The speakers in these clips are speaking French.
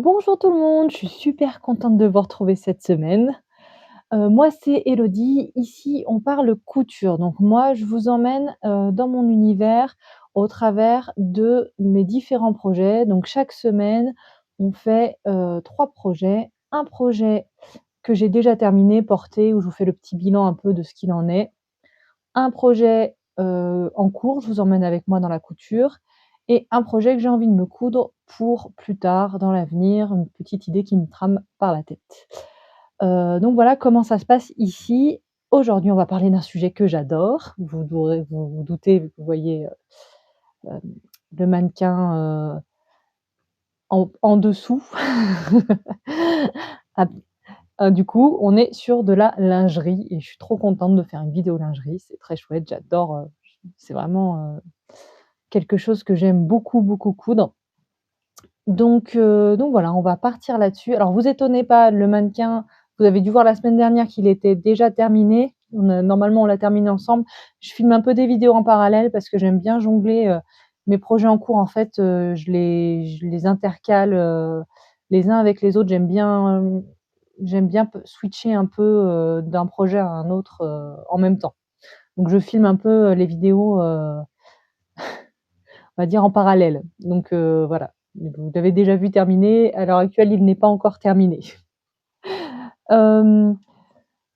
Bonjour tout le monde, je suis super contente de vous retrouver cette semaine. Moi, c'est Élodie. Ici, on parle couture. Donc moi, je vous emmène, dans mon univers au travers de mes différents projets. Donc chaque semaine, on fait, 3 projets. Un projet que j'ai déjà terminé, porté, où je vous fais le petit bilan un peu de ce qu'il en est. Un projet, en cours, je vous emmène avec moi dans la couture et un projet que j'ai envie de me coudre pour plus tard, dans l'avenir, une petite idée qui me trame par la tête. Donc voilà comment ça se passe ici. Aujourd'hui, on va parler d'un sujet que j'adore. Vous doutez, vu que vous voyez, hem, le mannequin, en dessous. Ap Du coup, on est sur de la lingerie et je suis trop contente de faire une vidéo lingerie. C'est très chouette, j'adore, c'est vraiment, quelque chose que j'aime beaucoup, beaucoup coudre. Donc voilà, on va partir là-dessus. Alors vous étonnez pas, le mannequin, vous avez dû voir la semaine dernière qu'il était déjà terminé. Normalement, on l'a terminé ensemble. Je filme un peu des vidéos en parallèle parce que j'aime bien jongler, mes projets en cours. En fait, je les intercale, les uns avec les autres. J'aime bien p switcher un peu, d'un projet à un autre, en même temps. Donc je filme un peu, les vidéos, on va dire en parallèle. Donc voilà, vous l'avez déjà vu terminer. À l'heure actuelle, il n'est pas encore terminé. Hem,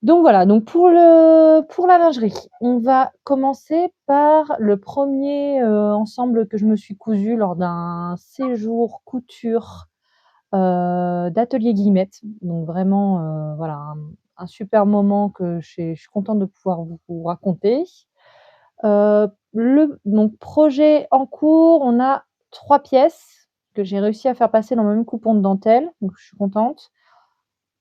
donc voilà, donc pour la lingerie, on va commencer par le premier ensemble que je me suis cousu lors d'un séjour couture, d'atelier Guillemette. Donc vraiment, voilà, un super moment que je suis contente de pouvoir vous raconter. Le donc projet en cours, on a 3 pièces que j'ai réussi à faire passer dans le même coupon de dentelle, donc je suis contente.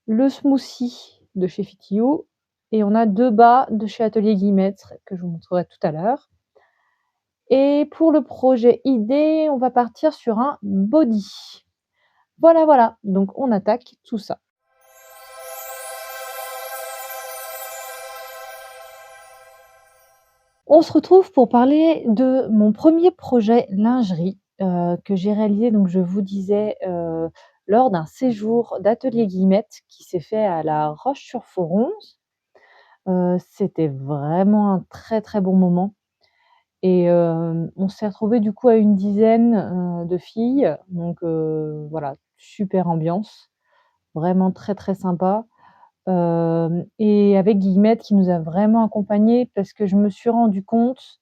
Le smoothie de chez Fitio et on a 2 bas de chez Atelier Guillemette que je vous montrerai tout à l'heure. Et pour le projet idée, on va partir sur un body. Voilà, voilà, donc on attaque tout ça. On se retrouve pour parler de mon premier projet lingerie, que j'ai réalisé, donc je vous disais, lors d'un séjour d'Atelier Guillemette qui s'est fait à La Roche-sur-Foronse. C'était vraiment un très, très bon moment et on s'est retrouvés du coup à une dizaine, de filles, donc voilà, super ambiance, vraiment très, très sympa. Et avec Guillemette qui nous a vraiment accompagnés parce que je me suis rendu compte,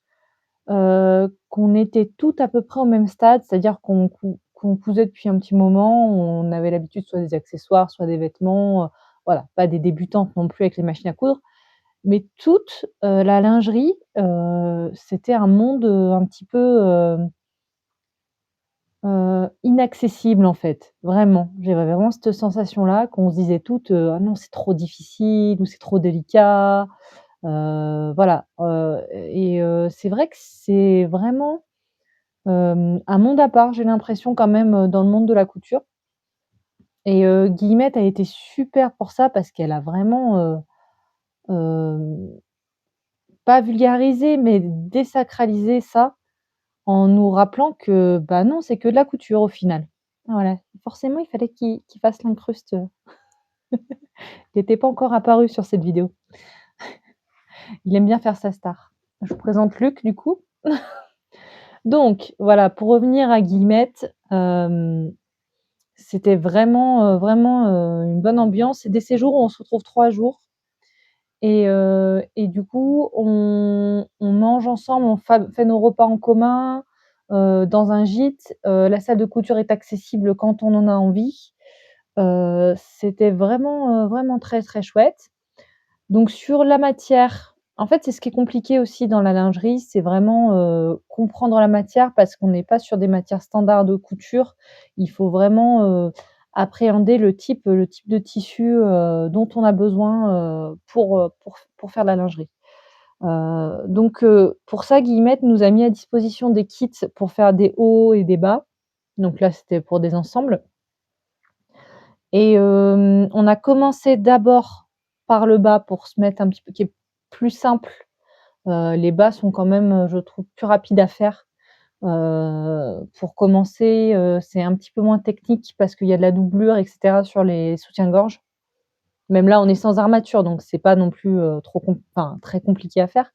qu'on était toutes à peu près au même stade, c'est-à-dire qu'on cousait depuis un petit moment. On avait l'habitude soit des accessoires, soit des vêtements, voilà, pas des débutantes non plus avec les machines à coudre, mais toute, la lingerie, c'était un monde, un petit peu, inaccessible en fait, vraiment. J'avais vraiment cette sensation-là qu'on se disait toutes, «Ah non, c'est trop difficile» ou «C'est trop délicat». Voilà, c'est vrai que c'est vraiment, un monde à part, j'ai l'impression quand même, dans le monde de la couture et Guillemette a été super pour ça parce qu'elle a vraiment, hem, pas vulgarisé, mais désacralisé ça en nous rappelant que, bah, non, c'est que de la couture au final. Voilà, forcément il fallait qu'il fasse l'incruste, il était pas encore apparu sur cette vidéo. Il aime bien faire sa star. Je vous présente Luc du coup. Donc voilà, pour revenir à Guillemette, c'était vraiment, une bonne ambiance. C'est des séjours où on se retrouve 3 jours et du coup, on mange ensemble, on fait nos repas en commun, dans un gîte. La salle de couture est accessible quand on en a envie. C'était vraiment, vraiment très, très chouette. Donc sur la matière, en fait, c'est ce qui est compliqué aussi dans la lingerie, c'est vraiment, comprendre la matière parce qu'on n'est pas sur des matières standards de couture. Il faut vraiment, appréhender le type de tissu, dont on a besoin, pour faire de la lingerie. Donc pour ça, Guillemette nous a mis à disposition des kits pour faire des hauts et des bas. Donc là, c'était pour des ensembles et on a commencé d'abord par le bas pour se mettre un petit peu qui est plus simple. Les bas sont quand même, je trouve plus rapides à faire. Pour commencer, c'est un petit peu moins technique parce qu'il y a de la doublure et cetera sur les soutiens-gorge. Même là, on est sans armature, donc c'est pas non plus, très compliqué à faire.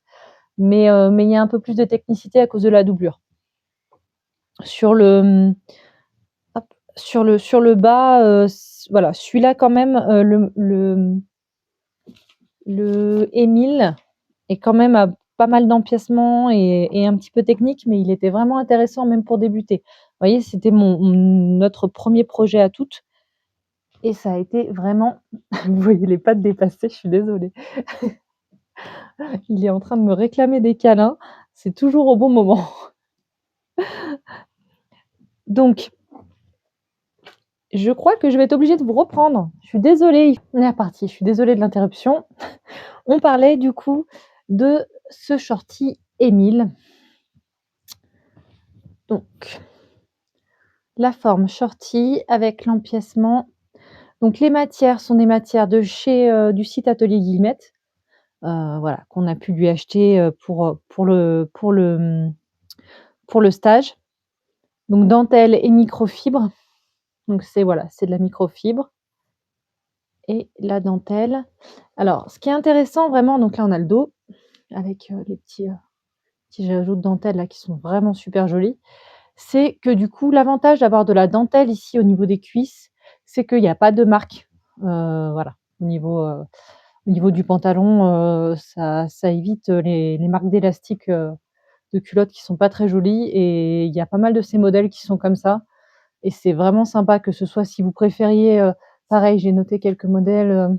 Mais il y a un peu plus de technicité à cause de la doublure. Sur le, sur le bas, voilà, celui-là quand même, le Émile est quand même à pas mal d'empiècements et un petit peu technique, mais il était vraiment intéressant même pour débuter. Vous voyez, c'était notre premier projet à toutes et ça a été vraiment vous voyez les pattes dépassées, je suis désolée. Il est en train de me réclamer des câlins, c'est toujours au bon moment. Donc je crois que je vais être obligée de vous reprendre. Je suis désolée, on est reparti. Je suis désolée de l'interruption. On parlait du coup de ce shorty Émile. Donc, la forme shorty avec l'empiècement. Donc, les matières sont des matières de chez du site Atelier Guillemette. Voilà, qu'on a pu lui acheter pour le stage. Donc, dentelle et microfibre. Donc, c'est de la microfibre. Et la dentelle. Alors, ce qui est intéressant vraiment, donc là, on a le dos avec les petits ajouts de dentelle là qui sont vraiment super jolis. C'est que du coup, l'avantage d'avoir de la dentelle ici au niveau des cuisses, c'est qu'il n'y a pas de marque. Voilà, au niveau du pantalon, ça évite les marques d'élastique de culottes qui sont pas très jolies. Et il y a pas mal de ces modèles qui sont comme ça. Et c'est vraiment sympa que ce soit si vous préfériez. Pareil, j'ai noté quelques modèles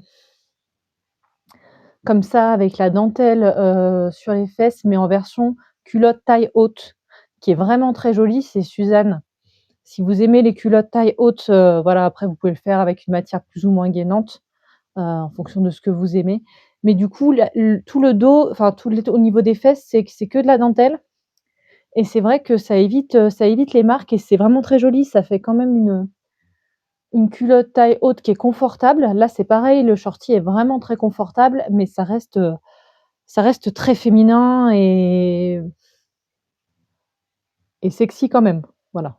comme ça avec la dentelle sur les fesses, mais en version culotte taille haute, qui est vraiment très jolie. C'est Suzanne. Si vous aimez les culottes taille haute, voilà, après vous pouvez le faire avec une matière plus ou moins gainante en fonction de ce que vous aimez. Mais du coup, tout le dos, enfin au niveau des fesses, c'est que de la dentelle. Et c'est vrai que ça évite les marques et c'est vraiment très joli. Ça fait quand même une culotte taille haute qui est confortable. Là, c'est pareil, le shorty est vraiment très confortable, mais ça reste très féminin et sexy quand même. Voilà,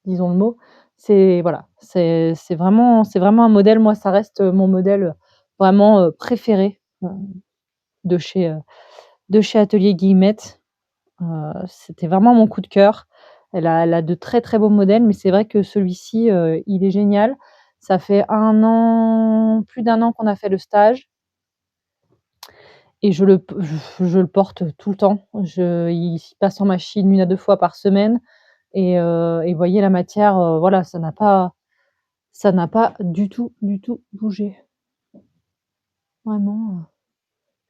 disons le mot. C'est voilà, c'est vraiment un modèle. Moi, ça reste mon modèle vraiment préféré de chez Atelier Guillemette. C'était vraiment mon coup de cœur. Elle a de très très beaux modèles, mais c'est vrai que celui-ci, il est génial. Ça fait plus d'un an qu'on a fait le stage. Et je le porte tout le temps. Il passe en machine 1 à 2 fois par semaine. Et vous voyez la matière, voilà, ça n'a pas du tout bougé. Vraiment,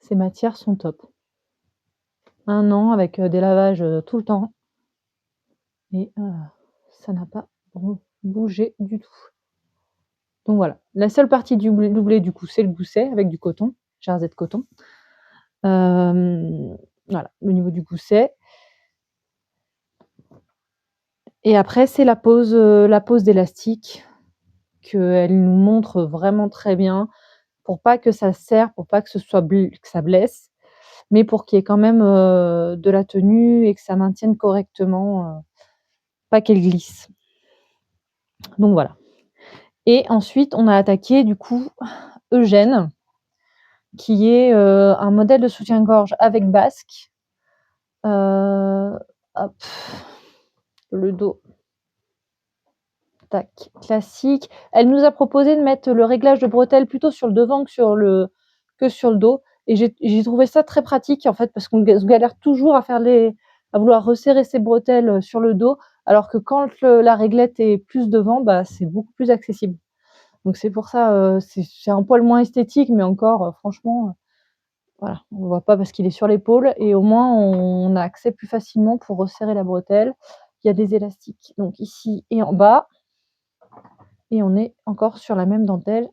ces matières sont top. 1 an avec des lavages tout le temps. Et ça n'a pas bougé du tout. Donc voilà. La seule partie du doublé, du coup, c'est le gousset avec du coton, jersey de coton. Voilà, au niveau du gousset. Et après, c'est la pose d'élastique qu'elle nous montre vraiment très bien pour pas que ça serre, pour pas que que ça blesse, mais pour qu'il y ait quand même de la tenue et que ça maintienne correctement, pas qu'elle glisse. Donc voilà. Et ensuite, on a attaqué du coup Eugène, qui est un modèle de soutien-gorge avec basque. Hop, le dos. Tac, classique. Elle nous a proposé de mettre le réglage de bretelles plutôt sur le devant que sur le dos. Et j'ai trouvé ça très pratique en fait parce qu'on galère toujours à vouloir resserrer ses bretelles sur le dos, alors que quand la réglette est plus devant, bah c'est beaucoup plus accessible. Donc c'est pour ça, c'est un poil moins esthétique, mais encore, franchement, voilà, on voit pas parce qu'il est sur l'épaule et au moins on a accès plus facilement pour resserrer la bretelle. Il y a des élastiques, donc ici et en bas. Et on est encore sur la même dentelle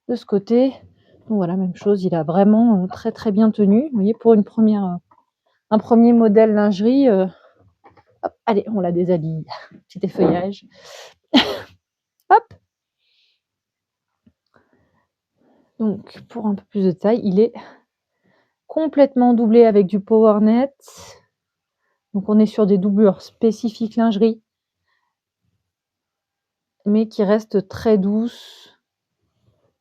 de ce côté. Donc voilà, même chose, il a vraiment très très bien tenu. Vous voyez, pour un premier modèle lingerie, hop, allez, on la déshabille. Petit effeuillage. Hop. Donc pour un peu plus de taille, il est complètement doublé avec du power net. Donc on est sur des doublures spécifiques lingerie, mais qui restent très douces.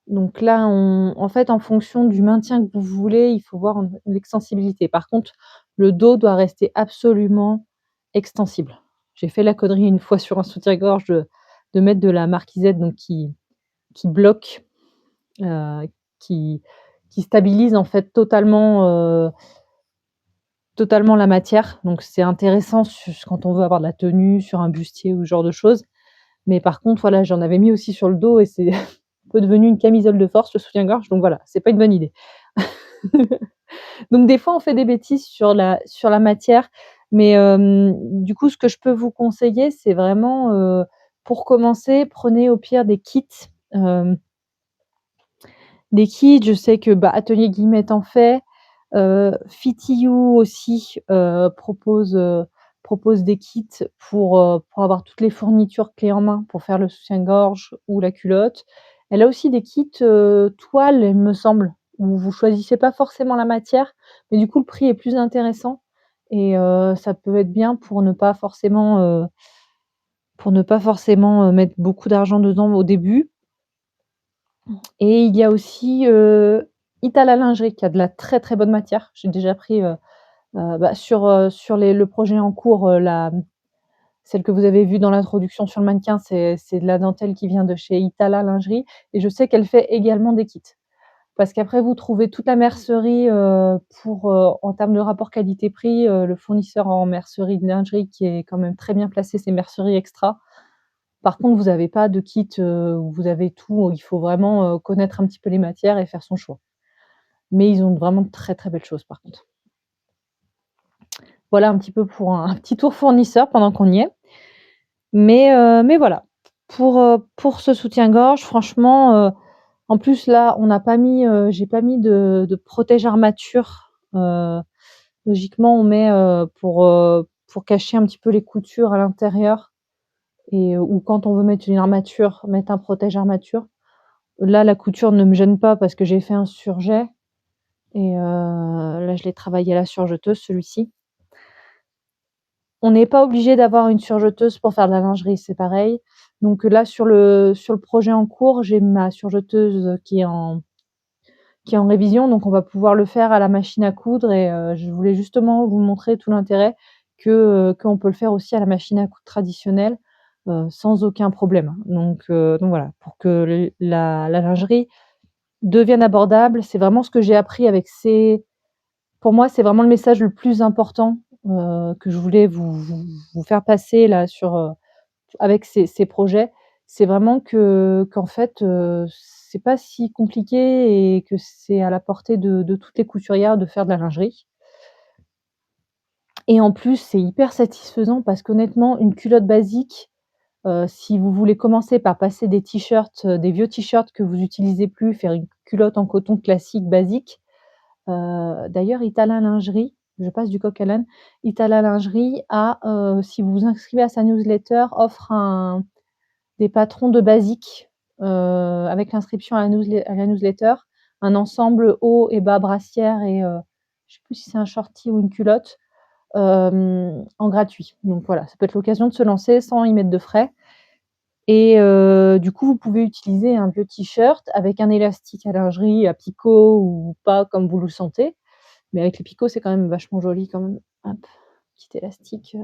Donc là, en fait, en fonction du maintien que vous voulez, il faut voir l'extensibilité. Par contre, le dos doit rester absolument extensible. J'ai fait la connerie une fois sur un soutien-gorge de mettre de la marquisette donc qui bloque, heu, qui qui stabilise en fait totalement la matière. Donc c'est intéressant quand on veut avoir de la tenue sur un bustier ou ce genre de choses. Mais par contre, voilà, j'en avais mis aussi sur le dos et c'est un peu devenu une camisole de force, le soutien-gorge, donc voilà, c'est pas une bonne idée. Donc des fois, on fait des bêtises sur la matière, mais du coup, ce que je peux vous conseiller, c'est vraiment, pour commencer, prenez au pire hem, des kits. Je sais que, bah, Atelier Guillemette en fait, Fit-You aussi, propose des kits pour avoir toutes les fournitures clés en main, pour faire le soutien-gorge ou la culotte. Elle a aussi des kits, toile, il me semble, où vous choisissez pas forcément la matière, mais du coup le prix est plus intéressant et ça peut être bien pour ne pas forcément, mettre beaucoup d'argent dedans au début. Et il y a aussi, Itala Lingerie qui a de la très, très bonne matière. J'ai déjà pris, bah, sur le projet en cours, celle que vous avez vue dans l'introduction sur le mannequin, c'est de la dentelle qui vient de chez Itala Lingerie et je sais qu'elle fait également des kits. Parce qu'après vous trouvez toute la mercerie, en termes de rapport qualité-prix, le fournisseur en mercerie de lingerie qui est quand même très bien placé, c'est Mercerie Extra. Par contre, vous avez pas de kit, où vous avez tout, il faut vraiment, connaître un petit peu les matières et faire son choix. Mais ils ont vraiment de très, très belles choses par contre. Voilà un petit peu pour un petit tour fournisseur pendant qu'on y est. Mais voilà, pour ce soutien-gorge, franchement, en plus là, on n'a pas mis, j'ai pas mis de protège armature. Logiquement, on met, pour cacher un petit peu les coutures à l'intérieur et ou quand on veut mettre une armature, mettre un protège armature. Là, la couture ne me gêne pas parce que j'ai fait un surjet et là, je l'ai travaillé à la surjeteuse, celui-ci. On n'est pas obligé d'avoir une surjeteuse pour faire de la lingerie, c'est pareil. Donc là, sur le projet en cours, j'ai ma surjeteuse qui est en révision, donc on va pouvoir le faire à la machine à coudre et je voulais justement vous montrer tout l'intérêt qu'on peut le faire aussi à la machine à coudre traditionnelle, sans aucun problème. Donc voilà, pour que la lingerie devienne abordable, c'est vraiment ce que j'ai appris avec ces pour moi, c'est vraiment le message le plus important, que je voulais vous faire passer là avec ces projets. C'est vraiment qu'en fait, c'est pas si compliqué et que c'est à la portée de toutes les couturières de faire de la lingerie et en plus, c'est hyper satisfaisant parce qu'honnêtement, une culotte basique, si vous voulez commencer par passer des t-shirts, des vieux t-shirts que vous utilisez plus, faire une culotte en coton classique basique. D'ailleurs, Itala Lingerie, je passe du coq à l'âne, Itala Lingerie si vous vous inscrivez à sa newsletter, offre des patrons de basiques, avec l'inscription à la newsletter, un ensemble haut et bas brassière et je sais plus si c'est un shorty ou une culotte, en gratuit. Donc voilà, ça peut être l'occasion de se lancer sans y mettre de frais et du coup, vous pouvez utiliser un vieux t-shirt avec un élastique à lingerie, à picot ou pas comme vous le sentez. Mais avec les picots, c'est quand même vachement joli quand même. Hop, petit élastique,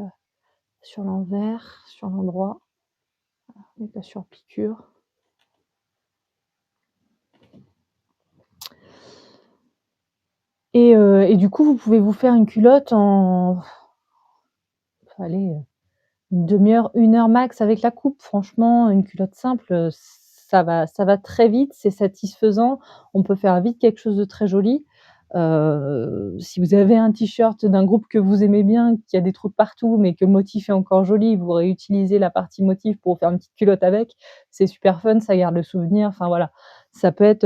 sur l'envers, sur l'endroit, avec la surpiqûre. Et du coup, vous pouvez vous faire une culotte en allez, 1/2 heure, 1 heure max avec la coupe. Franchement, une culotte simple, ça va très vite, c'est satisfaisant. On peut faire vite quelque chose de très joli. Si vous avez un t-shirt d'un groupe que vous aimez bien, qui a des trous de partout, mais que le motif est encore joli, vous réutilisez la partie motif pour faire une petite culotte avec. C'est super fun, ça garde le souvenir. Enfin voilà, ça peut être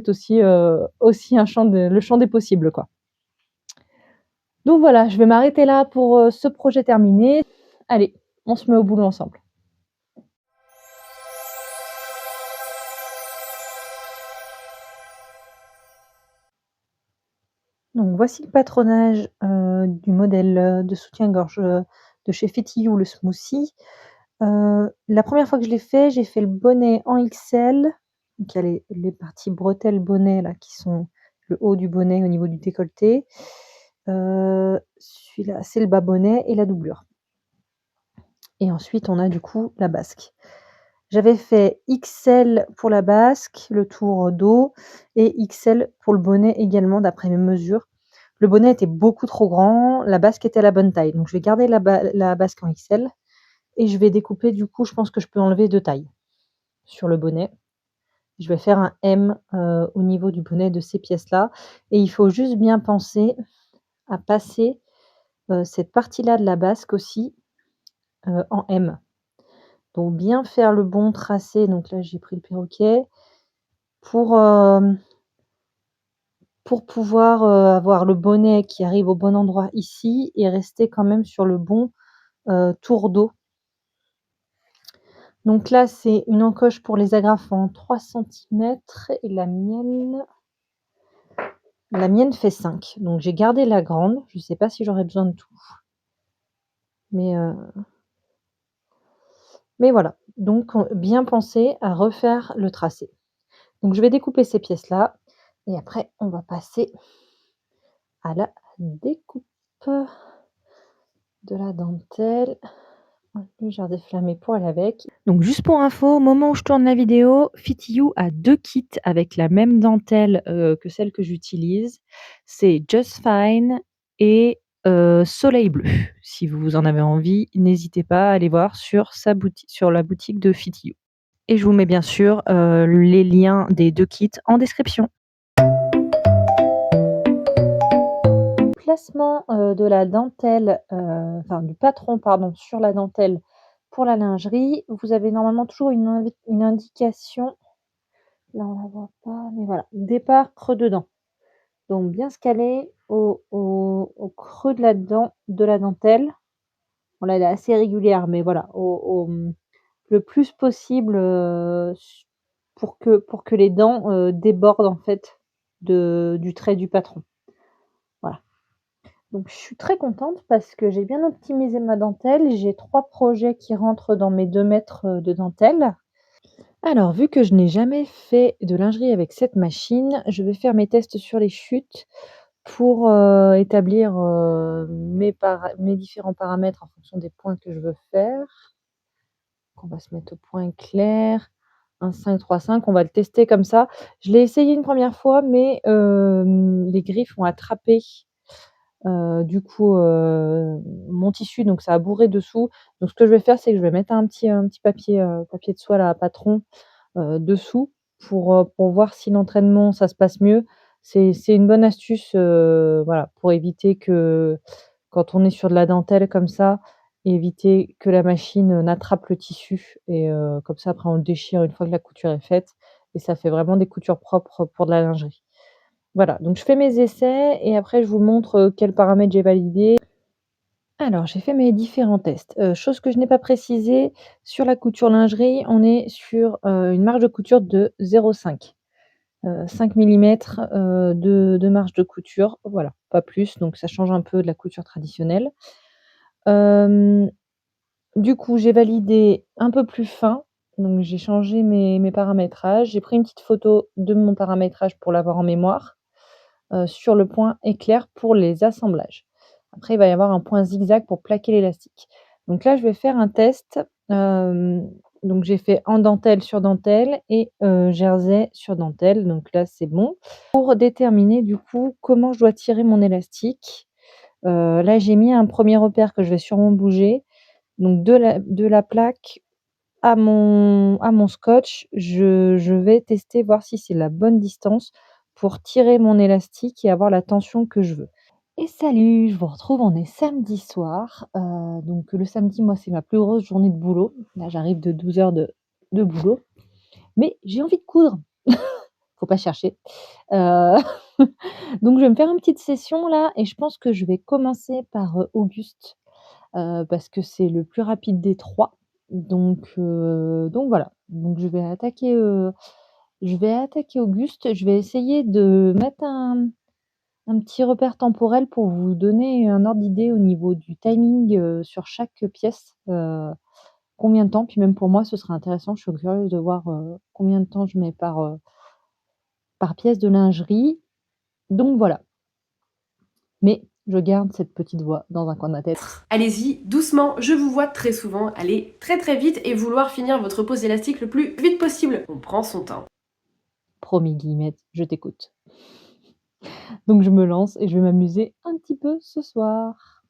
aussi le champ des possibles, quoi. Donc voilà, je vais m'arrêter là pour, ce projet terminé. Allez, on se met au boulot ensemble. Donc voici le patronage, du modèle, de soutien-gorge, de chez Fit You, le smoothie. La première fois que je l'ai fait, j'ai fait le bonnet en XL. Donc il y a les parties bretelles bonnet là qui sont le haut du bonnet au niveau du décolleté. Celui-là, c'est le bas bonnet et la doublure. Et ensuite, on a du coup la basque. J'avais fait XL pour la basque, le tour dos, et XL pour le bonnet également d'après mes mesures. Le bonnet était beaucoup trop grand, la basque était à la bonne taille. Donc je vais garder la basque en XL et je vais découper du coup, je pense que je peux enlever 2 tailles sur le bonnet. Je vais faire un M, au niveau du bonnet de ces pièces-là et il faut juste bien penser à passer, cette partie-là de la basque aussi, en M. Donc bien faire le bon tracé, donc là j'ai pris le perroquet pour, pour pouvoir, avoir le bonnet qui arrive au bon endroit ici et rester quand même sur le bon, tour dos. Donc là, c'est une encoche pour les agrafes en 3 centimètres et la mienne fait 5. Donc j'ai gardé la grande, je sais pas si j'aurai besoin de tout. Mais, voilà. Donc bien penser à refaire le tracé. Donc je vais découper ces pièces-là et après on va passer à la découpe de la dentelle. Légère déflammée pour aller avec. Donc juste pour info, au moment où je tourne la vidéo, Fit You a 2 kits avec la même dentelle, que celle que j'utilise. C'est Just Fine et Soleil Bleu. Si vous en avez envie, n'hésitez pas à aller voir sur la boutique de Fit You. Et je vous mets bien sûr, les liens des 2 kits en description. Placement, de la dentelle, enfin du patron pardon, sur la dentelle pour la lingerie, vous avez normalement toujours une indication, là on la voit pas, mais voilà, départ, creux dedans. Donc bien se caler au creux de la dentelle. Bon là elle est assez régulière, mais voilà, le plus possible, pour que les dents, débordent en fait du trait du patron. Voilà. Donc je suis très contente parce que j'ai bien optimisé ma dentelle. J'ai 3 projets qui rentrent dans mes 2 mètres, de dentelle. Alors vu que je n'ai jamais fait de lingerie avec cette machine, je vais faire mes tests sur les chutes pour, établir, mes différents paramètres en fonction des points que je veux faire. On va se mettre au point clair, 1,5 3,5. On va le tester comme ça. Je l'ai essayé une première fois mais les griffes ont attrapé du coup, mon tissu, donc ça a bourré dessous. Donc ce que je vais faire, c'est que je vais mettre un petit papier de soie là, patron, dessous pour voir si l'entraînement, ça se passe mieux. C'est une bonne astuce, voilà, pour éviter que quand on est sur de la dentelle comme ça, éviter que la machine, n'attrape le tissu et comme ça après on le déchire une fois que la couture est faite et ça fait vraiment des coutures propres pour de la lingerie. Voilà, donc je fais mes essais et après je vous montre, quels paramètres j'ai validés. Alors j'ai fait mes différents tests. Chose que je n'ai pas précisé, sur la couture lingerie, on est sur, une marge de couture de 0,5, 5 millimètres, de marge de couture, voilà, pas plus, donc ça change un peu de la couture traditionnelle. Hem, du coup, j'ai validé un peu plus fin, donc j'ai changé mes paramétrages. J'ai pris une petite photo de mon paramétrage pour l'avoir en mémoire. Sur le point éclair pour les assemblages. Après, il va y avoir un point zigzag pour plaquer l'élastique. Donc là, je vais faire un test. Donc j'ai fait en dentelle sur dentelle et jersey sur dentelle. Donc là, c'est bon. Pour déterminer du coup comment je dois tirer mon élastique, là, j'ai mis un premier repère que je vais sûrement bouger. Donc de la plaque à mon scotch, je vais tester, voir si c'est la bonne distance pour tirer mon élastique et avoir la tension que je veux. Et salut, je vous retrouve, on est samedi soir. Donc le samedi, moi, c'est ma plus grosse journée de boulot. Là, j'arrive de 12 heures de boulot. Mais j'ai envie de coudre. Faut pas chercher. Heu, donc je vais me faire une petite session là et je pense que je vais commencer par, Auguste. Parce que c'est le plus rapide des 3. Donc voilà. Donc je vais attaquer Auguste. Je vais essayer de mettre un petit repère temporel pour vous donner un ordre d'idée au niveau du timing, sur chaque pièce, combien de temps, puis même pour moi ce serait intéressant, je suis curieuse de voir, combien de temps je mets par pièce de lingerie. Donc voilà. Mais je garde cette petite voix dans un coin de ma tête. Allez-y, doucement, je vous vois très souvent aller très très vite et vouloir finir votre pose élastique le plus vite possible. On prend son temps. Promis Guillemette, je t'écoute. Donc je me lance et je vais m'amuser un petit peu ce soir.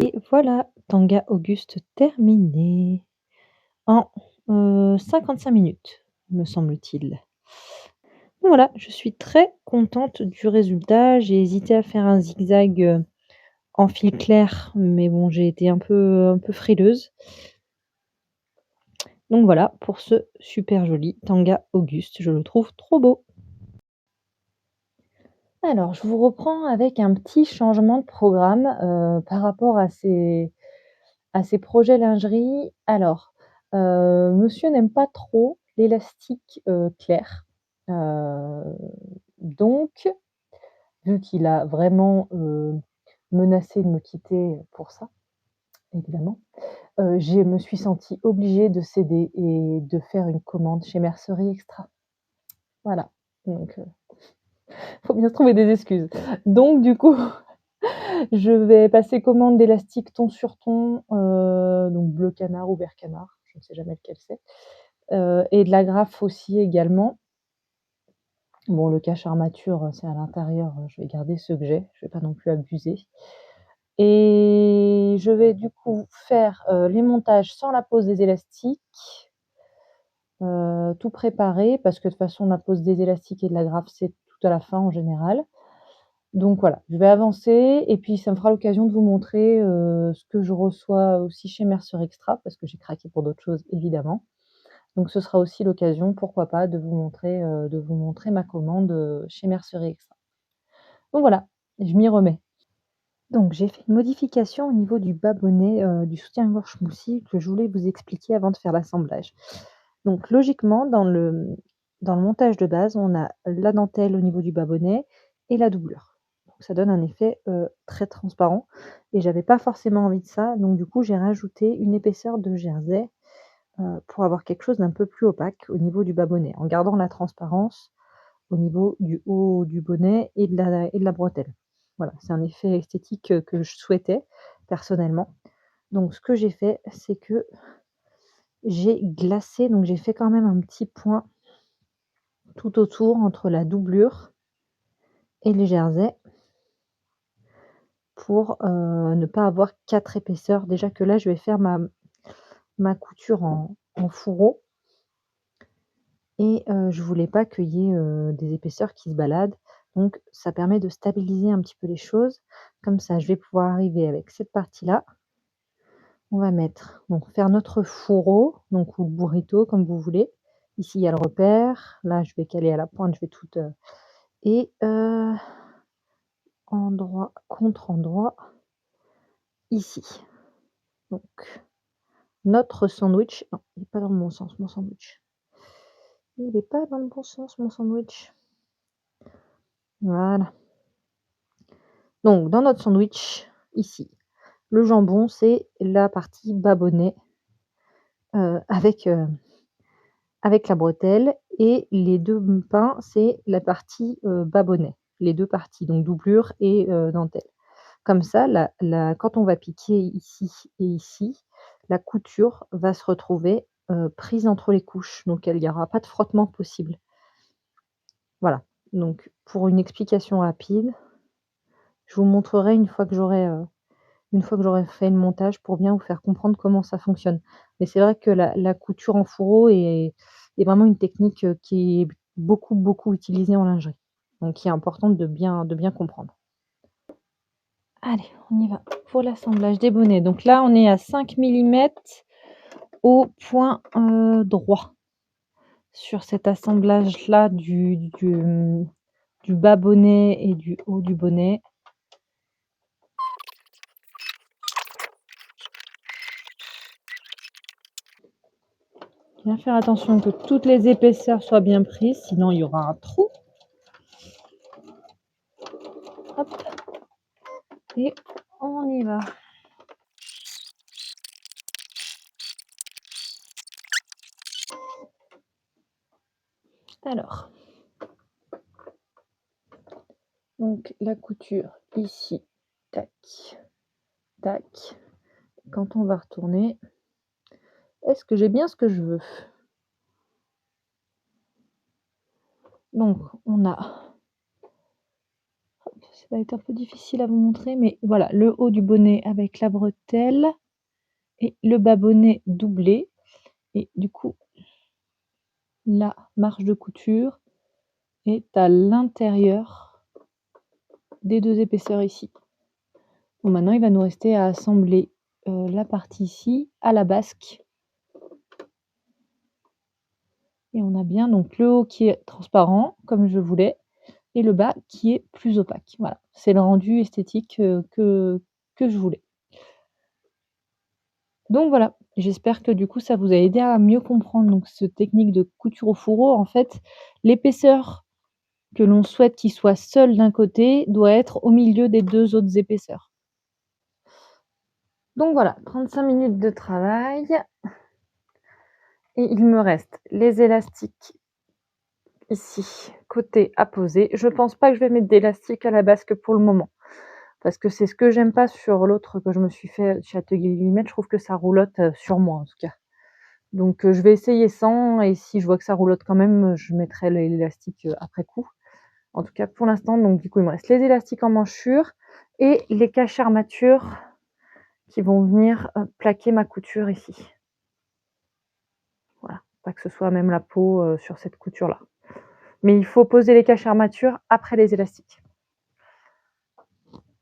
Et voilà, Tanga Auguste terminé en 55 minutes, me semble-t-il. Voilà, je suis très contente du résultat. J'ai hésité à faire un zigzag en fil clair, mais bon, j'ai été un peu frileuse. Donc voilà pour ce super joli Tanga Auguste, je le trouve trop beau. Alors, je vous reprends avec un petit changement de programme par rapport à ces projets lingerie. Alors, monsieur n'aime pas trop l'élastique clair. Euh, donc, vu qu'il a vraiment menacé de me quitter pour ça, évidemment, je me suis sentie obligée de céder et de faire une commande chez Mercerie Extra. Voilà. Donc, faut bien se trouver des excuses. Donc, du coup, je vais passer commande d'élastique ton sur ton, donc bleu canard ou vert canard, je ne sais jamais lequel c'est, et de l'agrafe aussi également. Bon, le cache armature, c'est à l'intérieur, je vais garder ceux que j'ai, je vais pas non plus abuser. Et je vais du coup faire les montages sans la pose des élastiques, tout préparer, parce que de toute façon la pose des élastiques et de l'agrafe c'est tout à la fin en général. Donc voilà, je vais avancer et puis ça me fera l'occasion de vous montrer ce que je reçois aussi chez Mercer Extra, parce que j'ai craqué pour d'autres choses évidemment. Donc ce sera aussi l'occasion, pourquoi pas, de vous montrer ma commande chez Mercerie Extra. Donc voilà, je m'y remets. Donc j'ai fait une modification au niveau du bas-bonnet du soutien-gorge moussi que je voulais vous expliquer avant de faire l'assemblage. Donc logiquement, dans le montage de base, on a la dentelle au niveau du bas-bonnet et la doublure. Donc ça donne un effet très transparent et j'avais pas forcément envie de ça. Donc du coup, j'ai rajouté une épaisseur de jersey pour avoir quelque chose d'un peu plus opaque au niveau du bas-bonnet, en gardant la transparence au niveau du haut du bonnet et de la bretelle. Voilà, c'est un effet esthétique que je souhaitais personnellement. Donc ce que j'ai fait, c'est que j'ai glacé, donc j'ai fait quand même un petit point tout autour entre la doublure et les jerseys pour ne pas avoir 4 épaisseurs. Déjà que là, je vais faire ma couture en fourreau et je voulais pas qu'il y ait des épaisseurs qui se baladent. Donc ça permet de stabiliser un petit peu les choses. Comme ça, je vais pouvoir arriver avec cette partie-là. On va faire notre fourreau, donc ou le burrito comme vous voulez. Ici, il y a le repère. Là, je vais caler à la pointe, je vais tout et endroit contre endroit ici. Donc notre sandwich, non, il n'est pas dans le bon sens mon sandwich. Il n'est pas dans le bon sens mon sandwich. Voilà. Donc dans notre sandwich, ici, le jambon, c'est la partie bas-bonnet avec la bretelle et les 2 pains, c'est la partie bas-bonnet. Les 2 parties, donc doublure et dentelle. Comme ça, quand on va piquer ici et ici, la couture va se retrouver prise entre les couches, donc il y aura pas de frottement possible. Voilà, donc pour une explication rapide, je vous montrerai une fois que j'aurai fait le montage pour bien vous faire comprendre comment ça fonctionne. Mais c'est vrai que la couture en fourreau est vraiment une technique qui est beaucoup, beaucoup utilisée en lingerie, donc qui est importante de bien comprendre. Allez, on y va pour l'assemblage des bonnets. Donc là, on est à 5 millimètres au point droit sur cet assemblage-là du bas bonnet et du haut du bonnet. Bien faire attention que toutes les épaisseurs soient bien prises, sinon il y aura un trou. Hop. Et on y va. Alors, donc la couture ici, tac, tac. Quand on va retourner, est-ce que j'ai bien ce que je veux? Donc on a, ça va être un peu difficile à vous montrer, mais voilà, le haut du bonnet avec la bretelle et le bas bonnet doublé. Et du coup, la marge de couture est à l'intérieur des deux épaisseurs ici. Bon, maintenant, il va nous rester à assembler la partie ici à la basque. Et on a bien donc le haut qui est transparent, comme je voulais, et le bas qui est plus opaque. Voilà, c'est le rendu esthétique que je voulais. Donc voilà, j'espère que du coup, ça vous a aidé à mieux comprendre donc cette technique de couture au fourreau. En fait, l'épaisseur que l'on souhaite qu'il soit seul d'un côté doit être au milieu des deux autres épaisseurs. Donc voilà, 35 minutes de travail. Et il me reste les élastiques ici, côté à poser. Je pense pas que je vais mettre d'élastique à la basque pour le moment. Parce que c'est ce que j'aime pas sur l'autre que je me suis fait chez Atelier Guillemette. Je trouve que ça roulotte sur moi en tout cas. Donc je vais essayer sans, et si je vois que ça roulotte quand même, je mettrai l'élastique après coup. En tout cas pour l'instant, donc du coup il me reste les élastiques en manchure et les caches armatures qui vont venir plaquer ma couture ici. Voilà, pas que ce soit même la peau sur cette couture là. Mais il faut poser les caches armatures après les élastiques.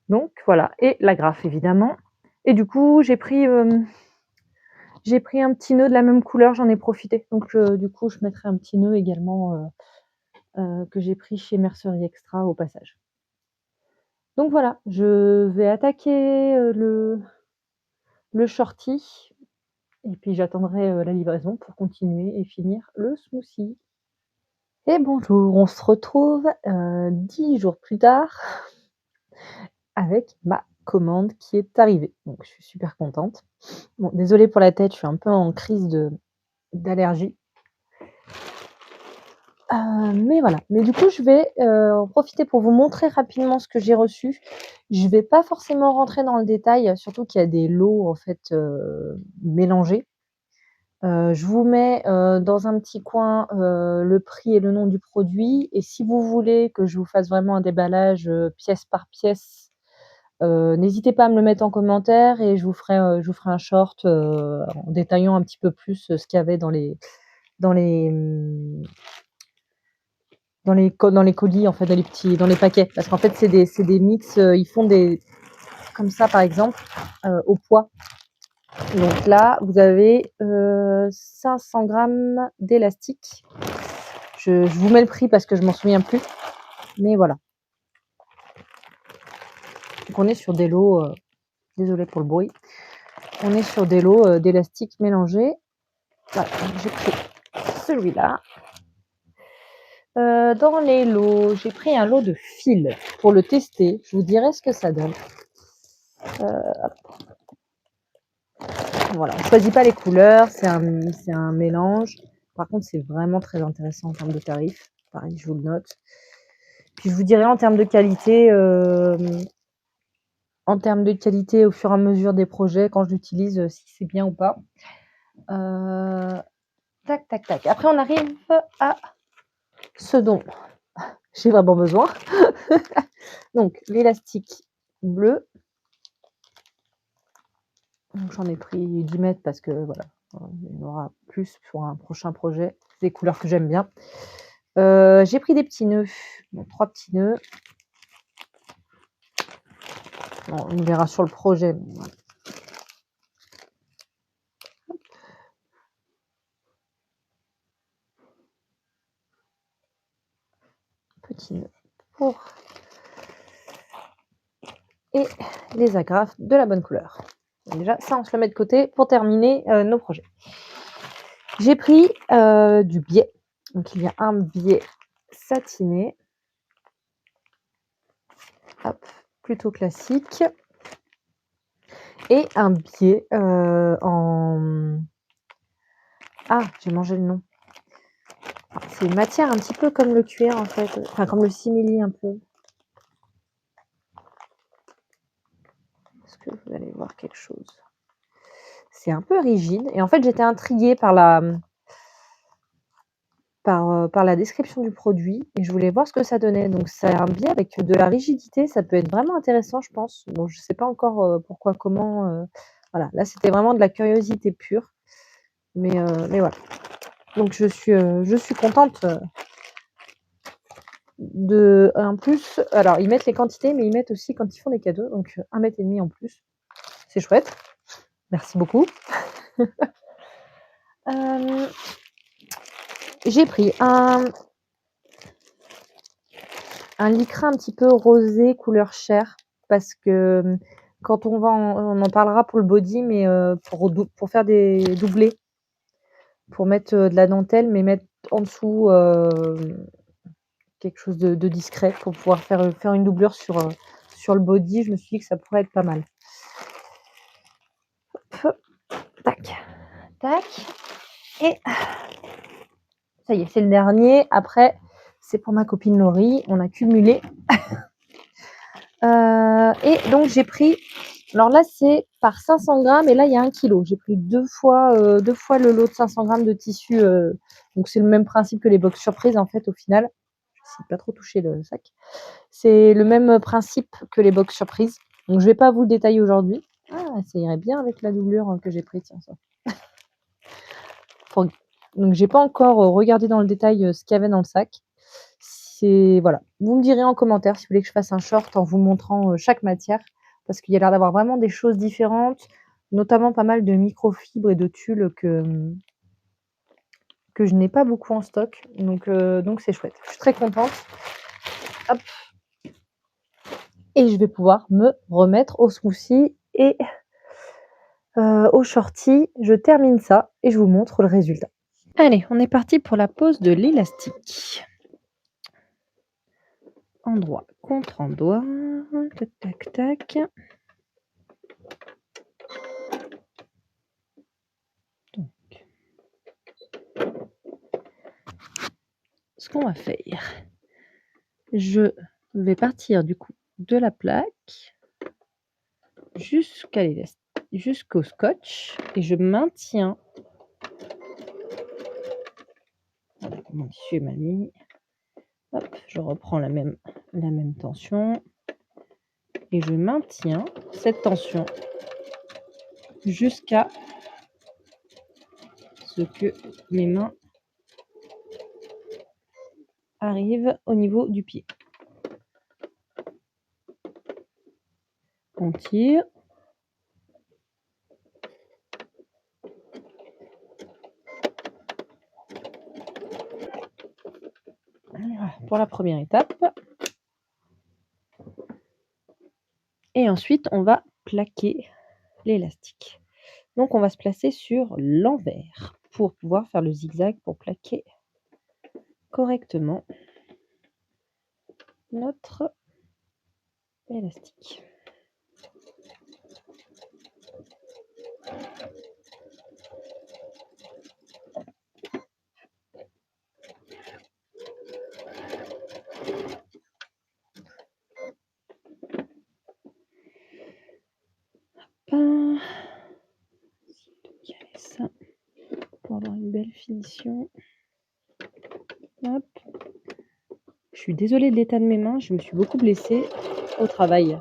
Donc voilà, et l'agrafe évidemment. Et du coup j'ai pris un petit nœud de la même couleur, j'en ai profité. Donc du coup je mettrai un petit nœud également que j'ai pris chez Mercerie Extra au passage. Donc voilà, je vais attaquer le shorty et puis j'attendrai la livraison pour continuer et finir le smoothie. Et bonjour, on se retrouve 10 jours plus tard avec ma commande qui est arrivée. Donc je suis super contente. Bon, désolée pour la tête, je suis un peu en crise d'allergie. Mais voilà. Mais du coup, je vais en profiter pour vous montrer rapidement ce que j'ai reçu. Je vais pas forcément rentrer dans le détail, surtout qu'il y a des lots en fait mélangés. Je vous mets dans un petit coin le prix et le nom du produit. Et si vous voulez que je vous fasse vraiment un déballage pièce par pièce, n'hésitez pas à me le mettre en commentaire et je vous ferai un short en détaillant un petit peu plus ce qu'il y avait dans les colis, en fait, dans les paquets. Parce qu'en fait, c'est des mix, ils font des, comme ça, par exemple, au poids. Donc là, vous avez 500 grammes d'élastique. Je vous mets le prix parce que je m'en souviens plus. Mais voilà. Donc on est sur des lots, désolé pour le bruit. On est sur des lots d'élastique mélangés. Voilà, j'ai pris celui-là. Dans les lots, j'ai pris un lot de fils pour le tester. Je vous dirai ce que ça donne. Voilà, on ne choisit pas les couleurs, c'est un mélange. Par contre, c'est vraiment très intéressant en termes de tarifs. Pareil, je vous le note. Puis je vous dirai en termes de qualité, au fur et à mesure des projets, quand je l'utilise, si c'est bien ou pas. Tac, tac, tac. Après, on arrive à ce dont j'ai vraiment besoin. Donc, l'élastique bleu. Donc, j'en ai pris 10 mètres parce que voilà, il y en aura plus pour un prochain projet. Des couleurs que j'aime bien. J'ai pris des petits nœuds, donc 3 petits nœuds. Bon, on verra sur le projet. Voilà. Petit nœud pour et les agrafes de la bonne couleur. Donc déjà, ça, on se le met de côté pour terminer nos projets. J'ai pris du biais. Donc il y a un biais satiné. Hop, plutôt classique. Et un biais en... Ah, j'ai mangé le nom. C'est une matière un petit peu comme le cuir en fait. Enfin, comme le simili un peu. Est-ce que vous allez voir quelque chose? C'est un peu rigide. Et en fait, j'étais intriguée par la description du produit et je voulais voir ce que ça donnait. Donc, c'est un biais avec de la rigidité. Ça peut être vraiment intéressant, je pense. Bon, je ne sais pas encore pourquoi, comment. Voilà, là, c'était vraiment de la curiosité pure. Mais voilà. Donc, je suis contente de. En plus, alors, ils mettent les quantités, mais ils mettent aussi quand ils font des cadeaux. Donc, 1,5 m en plus. C'est chouette. Merci beaucoup. J'ai pris un lycra un petit peu rosé, couleur chair, parce que quand on en parlera pour le body, mais pour faire des doublés, pour mettre de la dentelle, mais mettre en dessous quelque chose de discret pour pouvoir faire une doublure sur le body. Je me suis dit que ça pourrait être pas mal. Hop, tac, tac, et ça y est, c'est le dernier. Après, c'est pour ma copine Laurie. On a cumulé. Et donc, j'ai pris... Alors là, c'est par 500 grammes et là, il y a 1 kg. J'ai pris deux fois le lot de 500 grammes de tissu. Donc, c'est le même principe que les box surprises, en fait, au final. Je n'essaie pas trop toucher le sac. C'est le même principe que les box surprises. Donc, je ne vais pas vous le détailler aujourd'hui. Ah, ça irait bien avec la doublure que j'ai prise. Tiens, ça. Donc, j'ai pas encore regardé dans le détail ce qu'il y avait dans le sac. Voilà. Vous me direz en commentaire si vous voulez que je fasse un short en vous montrant chaque matière, parce qu'il y a l'air d'avoir vraiment des choses différentes, notamment pas mal de microfibres et de tulle que je n'ai pas beaucoup en stock. Donc c'est chouette. Je suis très contente. Hop. Et je vais pouvoir me remettre au smoothie et au shorty. Je termine ça et je vous montre le résultat. Allez, on est parti pour la pose de l'élastique. Endroit contre endroit. Tac, tac, tac. Donc, ce qu'on va faire, je vais partir du coup de la plaque jusqu'au scotch et je maintiens. Voilà, mon tissu est mal mis. Hop, je reprends la même tension et je maintiens cette tension jusqu'à ce que mes mains arrivent au niveau du pied. On tire. Voilà, pour la première étape. Et ensuite, on va plaquer l'élastique. Donc, on va se placer sur l'envers pour pouvoir faire le zigzag pour plaquer correctement notre élastique. Ça pour avoir une belle finition. Hop. Je suis désolée de l'état de mes mains, je me suis beaucoup blessée au travail.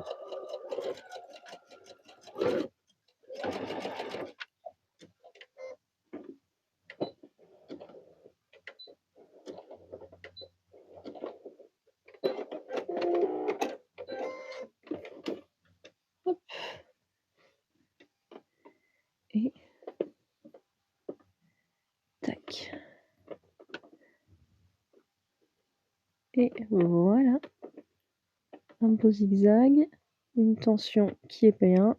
Hop. Et tac. Et voilà. Un beau zigzag, une tension qui est bien.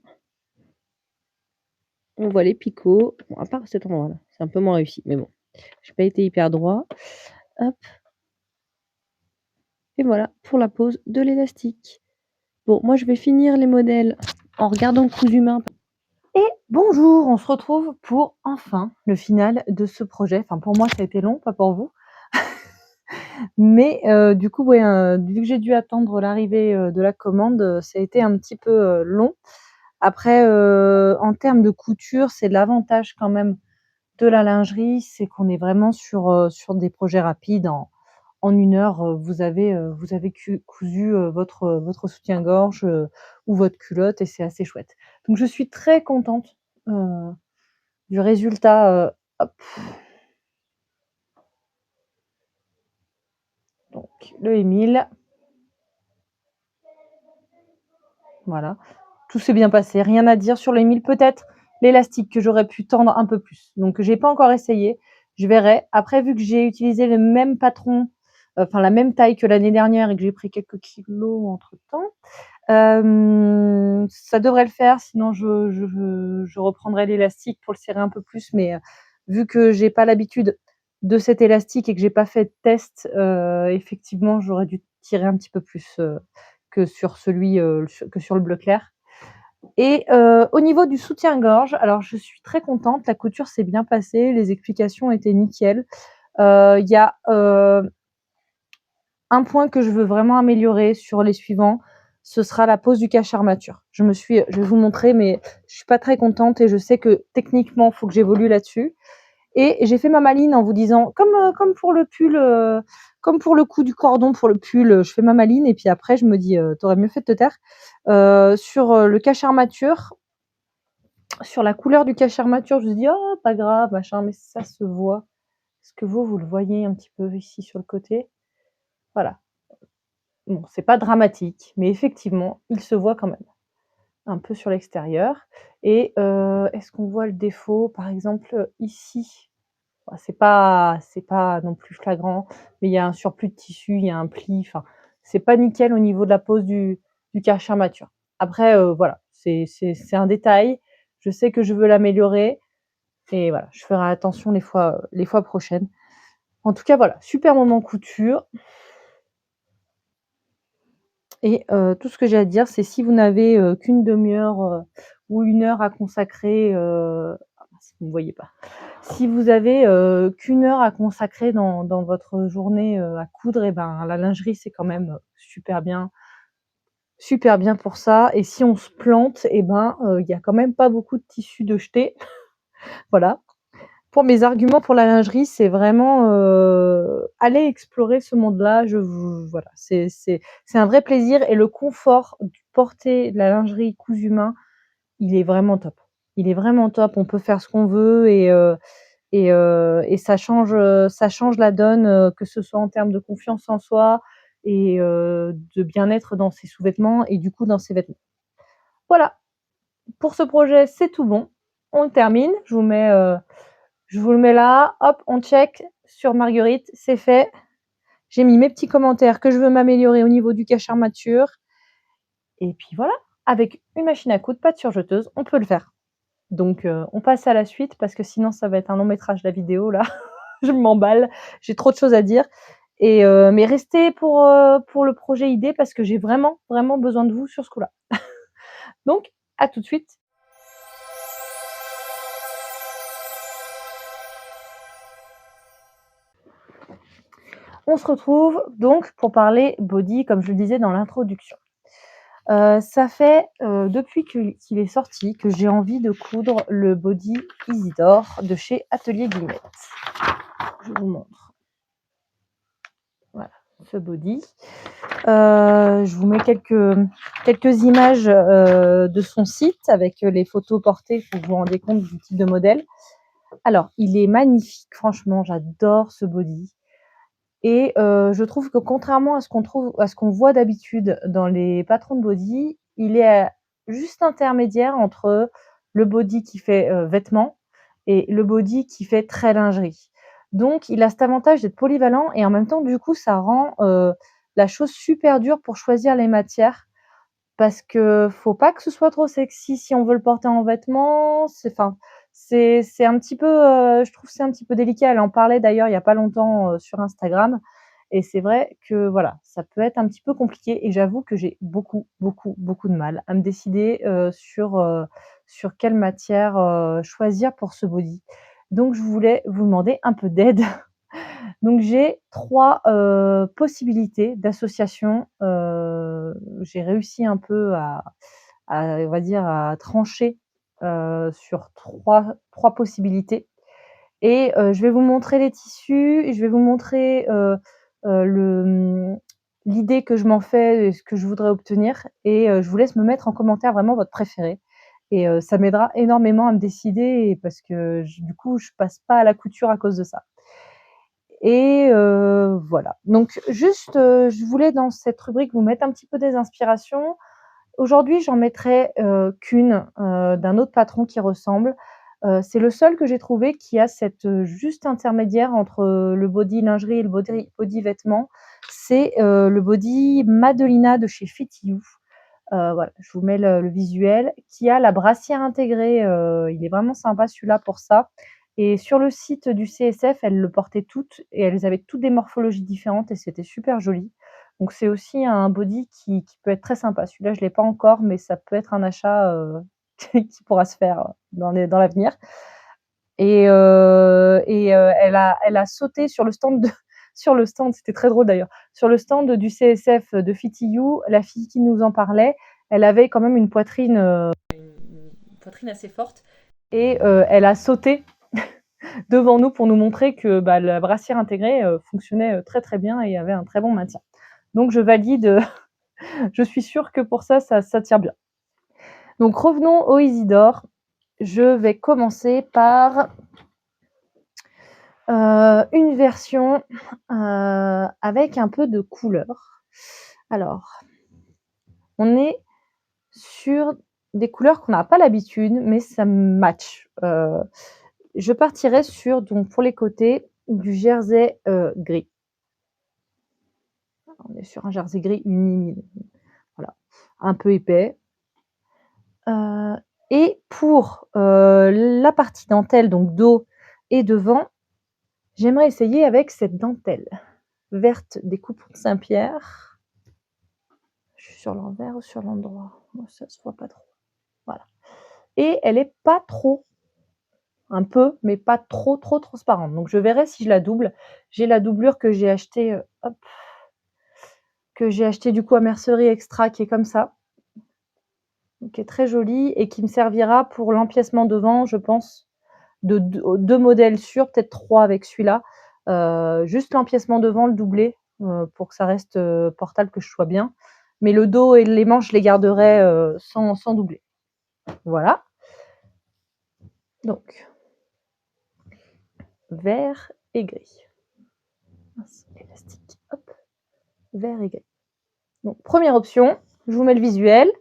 On voit les picots, bon, à part cet endroit-là, c'est un peu moins réussi, mais bon, j'ai pas été hyper droit. Hop et voilà pour la pose de l'élastique. Bon, moi je vais finir les modèles en regardant Cousu Main. Et bonjour, on se retrouve pour enfin le final de ce projet. Enfin pour moi ça a été long, pas pour vous. Mais du coup, ouais, vu que j'ai dû attendre l'arrivée de la commande, ça a été un petit peu long. Après, en termes de couture, c'est l'avantage quand même de la lingerie, c'est qu'on est vraiment sur des projets rapides. En 1 heure, vous avez cousu votre soutien-gorge ou votre culotte et c'est assez chouette. Donc je suis très contente du résultat. Hop. Donc le Émile. Voilà. Tout s'est bien passé, rien à dire sur les 1000. Peut-être l'élastique que j'aurais pu tendre un peu plus. Donc j'ai pas encore essayé, je verrai. Après, vu que j'ai utilisé le même patron, enfin la même taille que l'année dernière et que j'ai pris quelques kilos entre-temps, ça devrait le faire. Sinon, je reprendrai l'élastique pour le serrer un peu plus. Mais vu que j'ai pas l'habitude de cet élastique et que j'ai pas fait de test, effectivement, j'aurais dû tirer un petit peu plus que sur le bleu clair. Et au niveau du soutien-gorge, alors je suis très contente, la couture s'est bien passée, les explications étaient nickel. Il y a un point que je veux vraiment améliorer sur les suivants, ce sera la pose du cache armature. Je vais vous montrer, mais je suis pas très contente et je sais que techniquement, il faut que j'évolue là-dessus. Et j'ai fait ma maline en vous disant, comme pour le pull, comme pour le coup du cordon pour le pull, je fais ma maline et puis après je me dis, t'aurais mieux fait de te taire. Sur le cache armature, sur la couleur du cache armature, je me dis, oh pas grave, machin, mais ça se voit. Est-ce que vous le voyez un petit peu ici sur le côté? Voilà. Bon, c'est pas dramatique, mais effectivement, il se voit quand même un peu sur l'extérieur. Et est-ce qu'on voit le défaut, par exemple, ici? Bah, c'est pas non plus flagrant, mais il y a un surplus de tissu, il y a un pli, enfin, c'est pas nickel au niveau de la pose du cache armature. Après, voilà, c'est un détail. Je sais que je veux l'améliorer et voilà, je ferai attention les fois prochaines. En tout cas, voilà, super moment couture. Et tout ce que j'ai à dire, c'est si vous n'avez qu'une demi-heure ou 1 heure à consacrer, ah mince, vous ne voyez pas. Si vous avez qu'une heure à consacrer dans votre journée à coudre, et ben la lingerie c'est quand même super bien pour ça. Et si on se plante, et ben il y a quand même pas beaucoup de tissu de jeter. Voilà. Pour mes arguments pour la lingerie, c'est vraiment aller explorer ce monde-là. Voilà, c'est un vrai plaisir et le confort de porter de la lingerie cousu main, il est vraiment top. Il est vraiment top. On peut faire ce qu'on veut et ça change la donne, que ce soit en termes de confiance en soi et de bien-être dans ses sous-vêtements et du coup dans ses vêtements. Voilà, pour ce projet, c'est tout bon. On termine. Je vous le mets là. Hop, on check sur Marguerite, c'est fait. J'ai mis mes petits commentaires que je veux m'améliorer au niveau du cache armature. Et puis voilà, avec une machine à coudre, pas de surjeteuse, on peut le faire. Donc on passe à la suite parce que sinon ça va être un long métrage la vidéo là. Je m'emballe, j'ai trop de choses à dire. Et mais restez pour le projet idée parce que j'ai vraiment besoin de vous sur ce coup-là. Donc à tout de suite. On se retrouve donc pour parler body, comme je le disais dans l'introduction. Ça fait depuis qu'il est sorti que j'ai envie de coudre le body Isidore de chez Atelier Guillemette. Je vous montre. Voilà, ce body. Je vous mets quelques images de son site avec les photos portées pour que vous vous rendiez compte du type de modèle. Alors, il est magnifique, franchement, j'adore ce body. Et je trouve que contrairement à ce qu'on voit d'habitude dans les patrons de body, il est juste intermédiaire entre le body qui fait vêtements et le body qui fait très lingerie. Donc il a cet avantage d'être polyvalent et en même temps du coup ça rend la chose super dure pour choisir les matières parce que faut pas que ce soit trop sexy si on veut le porter en vêtements. c'est un petit peu, je trouve que c'est un petit peu délicat. Elle en parlait d'ailleurs il y a pas longtemps, sur Instagram et c'est vrai que voilà, ça peut être un petit peu compliqué et j'avoue que j'ai beaucoup, beaucoup, beaucoup de mal à me décider, sur quelle matière, choisir pour ce body. Donc je voulais vous demander un peu d'aide. Donc j'ai 3 possibilités d'association, j'ai réussi un peu à on va dire à trancher, sur trois possibilités et je vais vous montrer les tissus, je vais vous montrer, le, l'idée que je m'en fais et ce que je voudrais obtenir et je vous laisse me mettre en commentaire vraiment votre préféré et ça m'aidera énormément à me décider parce que j du coup, je passe pas à la couture à cause de ça. Et voilà. Donc juste, je voulais dans cette rubrique vous mettre un petit peu des inspirations. Aujourd'hui, j'en mettrai, qu'une, d'un autre patron qui ressemble. C'est le seul que j'ai trouvé qui a cette, juste intermédiaire entre, le body lingerie et le body vêtements. C'est, le body Madolina de chez Fit You. Voilà, je vous mets le visuel, qui a la brassière intégrée, il est vraiment sympa celui-là pour ça et sur le site du CSF, elles le portaient toutes et elles avaient toutes des morphologies différentes et c'était super joli. Donc c'est aussi un body qui peut être très sympa. Celui-là, je l'ai pas encore, mais ça peut être un achat, qui pourra se faire dans l'avenir elle a sauté sur le stand de sur le stand, c'était très drôle d'ailleurs, sur le stand du CSF de Fit You, la fille qui nous en parlait, elle avait quand même une poitrine assez forte et elle a sauté devant nous pour nous montrer que bah, la brassière intégrée fonctionnait très très bien et avait un très bon maintien. Donc je valide, je suis sûre que pour ça, ça tient bien. Donc revenons au Isidore. Je vais commencer par une version avec un peu de couleur. Alors, on est sur des couleurs qu'on n'a pas l'habitude, mais ça match. Je partirai sur, donc pour les côtés, du jersey gris. On est sur un jersey gris uni, voilà, un peu épais. Et pour la partie dentelle, donc dos et devant, j'aimerais essayer avec cette dentelle verte des coupons Saint-Pierre. Je suis sur l'envers ou sur l'endroit? Moi, ça se voit pas trop. Voilà. Et elle est pas trop, un peu, mais pas trop transparente. Donc je verrai si je la double. J'ai la doublure que j'ai achetée, hop, que j'ai achetée du coup à Mercerie Extra qui est comme ça, qui est très jolie et qui me servira pour l'empiècement devant, je pense, de deux modèles sûrs, peut-être 3 avec celui-là. Juste l'empiècement devant, le doublé, pour que ça reste portable, que je sois bien. Mais le dos et les manches, je les garderai sans doubler. Voilà. Donc, vert et gris. Mince, élastique. Hop. Vert et gris. Donc, première option, je vous mets le visuel.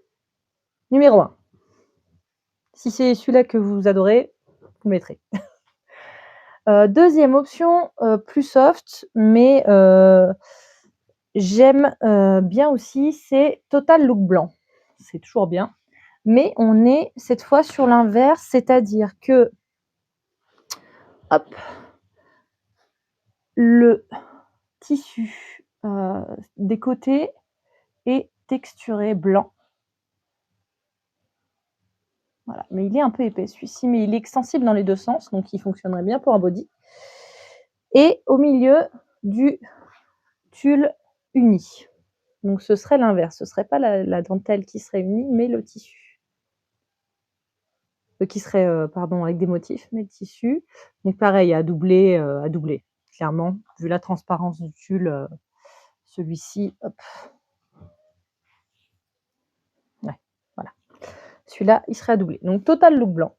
Numéro 1. Si c'est celui-là que vous adorez, vous mettrez. Deuxième option, plus soft, mais j'aime bien aussi, c'est Total Look Blanc. C'est toujours bien. Mais on est cette fois sur l'inverse, c'est-à-dire que hop, le tissu des côtés est texturé blanc. Voilà. Mais il est un peu épais celui-ci, mais il est extensible dans les deux sens, donc il fonctionnerait bien pour un body. Et au milieu du tulle uni. Donc ce serait l'inverse, ce ne serait pas la dentelle qui serait unie, mais le tissu. Qui serait, pardon, avec des motifs, mais le tissu. Donc pareil, à doubler, clairement, vu la transparence du tulle, celui-ci, hop. Ouais, voilà. Celui-là, il serait à doubler. Donc Total Look Blanc.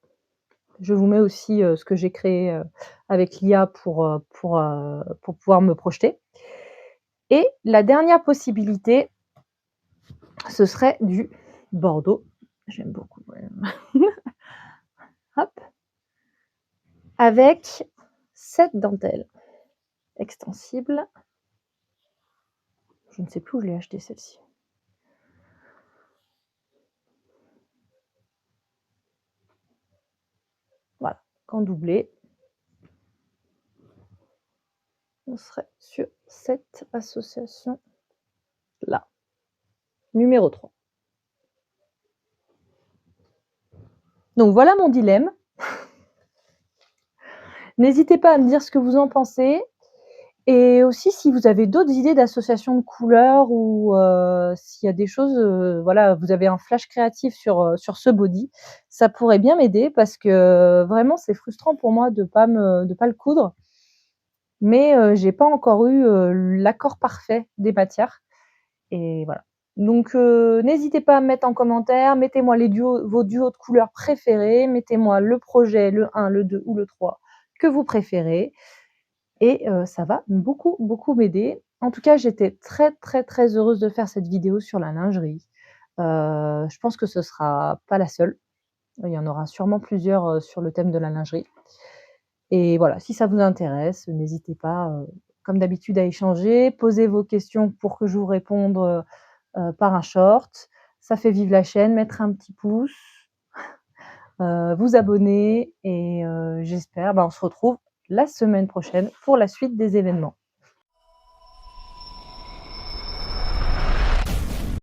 Je vous mets aussi ce que j'ai créé avec l'IA pour pouvoir me projeter. Et la dernière possibilité, ce serait du Bordeaux. J'aime beaucoup. Ouais. Hop. Avec cette dentelle extensible. Je ne sais plus où je l'ai acheté celle-ci. Voilà. qu'en doublé, on serait sur cette association-là, numéro 3. Donc voilà mon dilemme. N'hésitez pas à me dire ce que vous en pensez. Et aussi, si vous avez d'autres idées d'association de couleurs ou s'il y a des choses, voilà, vous avez un flash créatif sur ce body, ça pourrait bien m'aider parce que vraiment, c'est frustrant pour moi de pas le coudre. Mais j'ai pas encore eu l'accord parfait des matières. Et voilà. Donc n'hésitez pas à me mettre en commentaire, mettez-moi vos duos de couleurs préférés, mettez-moi le projet, le 1, le 2 ou le 3 que vous préférez. Et ça va beaucoup, beaucoup m'aider. En tout cas, j'étais très, très, très heureuse de faire cette vidéo sur la lingerie. Je pense que ce sera pas la seule. Il y en aura sûrement plusieurs, sur le thème de la lingerie. Et voilà, si ça vous intéresse, n'hésitez pas, comme d'habitude, à échanger. Posez vos questions pour que je vous réponde, par un short. Ça fait vivre la chaîne, mettre un petit pouce, vous abonner et j'espère on se retrouve la semaine prochaine pour la suite des événements.